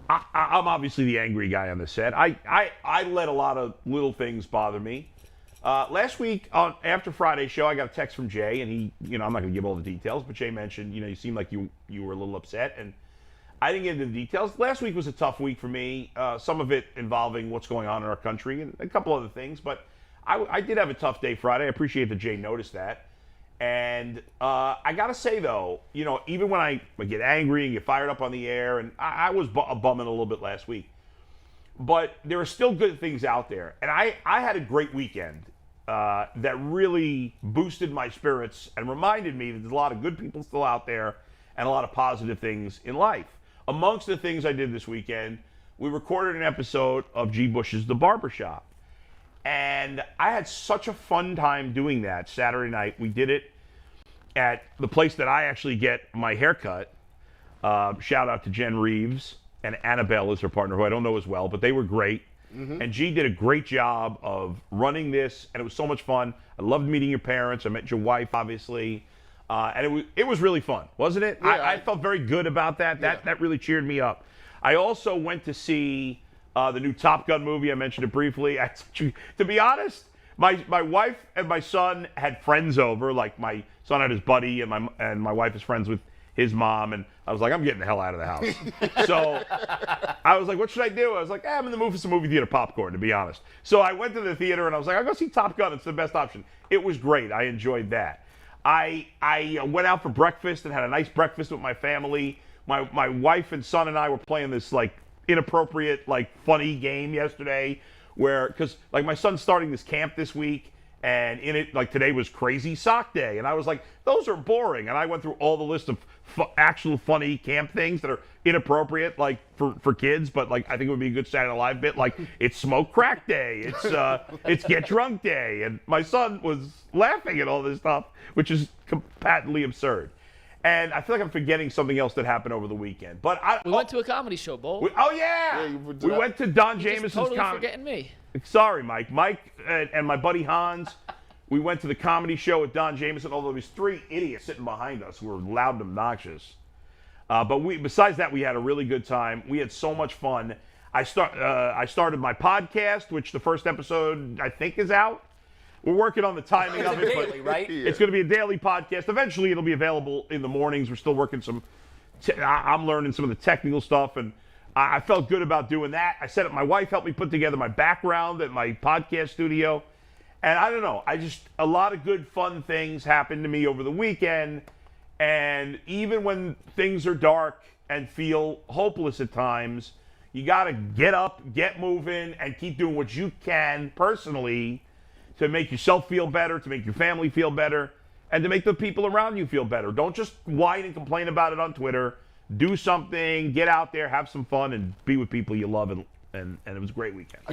I'm obviously the angry guy on the set. I let a lot of little things bother me. Last week, after Friday's show, I got a text from Jay, and he, I'm not going to give all the details, but Jay mentioned, you seemed like you were a little upset, and I didn't get into the details. Last week was a tough week for me, some of it involving what's going on in our country and a couple other things, but I did have a tough day Friday. I appreciate that Jay noticed that. And I got to say, though, even when I get angry and get fired up on the air, and I was bumming a little bit last week, but there are still good things out there. And I had a great weekend that really boosted my spirits and reminded me that there's a lot of good people still out there and a lot of positive things in life. Amongst the things I did this weekend, we recorded an episode of G. Bush's The Barbershop. And I had such a fun time doing that Saturday night. We did it at the place that I actually get my haircut. Shout out to Jen Reeves, and Annabelle is her partner, who I don't know as well, but they were great. Mm-hmm. And G did a great job of running this, and it was so much fun. I loved meeting your parents. I met your wife, obviously. And it was really fun, wasn't it? Yeah, I felt very good about that. That really cheered me up. I also went to see the new Top Gun movie. I mentioned it briefly. To be honest, my wife and my son had friends over. Like, my son had his buddy, and my wife is friends with his mom. And I was like, I'm getting the hell out of the house. So I was like, what should I do? I was like, I'm in the mood for some movie theater popcorn, to be honest. So I went to the theater, and I was like, I'll go see Top Gun. It's the best option. It was great. I enjoyed that. I went out for breakfast and had a nice breakfast with my family. My wife and son and I were playing this, like, inappropriate, like, funny game yesterday because my son's starting this camp this week, and in it, like, today was crazy sock day, and I was like, those are boring, and I went through all the list of actual funny camp things that are inappropriate, like, for kids, but, like, I think it would be a good Saturday Night Live bit, like, it's smoke crack day, it's get drunk day, and my son was laughing at all this stuff, which is patently absurd. And I feel like I'm forgetting something else that happened over the weekend. But we went to a comedy show, Bo. We went to Don Jameson's totally comedy. Forgetting me. Sorry, Mike. Mike and my buddy Hans. We went to the comedy show with Don Jameson. Although there was three idiots sitting behind us who were loud and obnoxious. But besides that, we had a really good time. We had so much fun. I started my podcast, which the first episode I think is out. We're working on the timing of it, daily, right? It's going to be a daily podcast. Eventually, it'll be available in the mornings. We're still working I'm learning some of the technical stuff, and I felt good about doing that. I set up, my wife helped me put together my background at my podcast studio, and I don't know. A lot of good, fun things happened to me over the weekend, and even when things are dark and feel hopeless at times, you got to get up, get moving, and keep doing what you can personally to make yourself feel better, to make your family feel better, and to make the people around you feel better. Don't just whine and complain about it on Twitter. Do something, get out there, have some fun, and be with people you love, and it was a great weekend.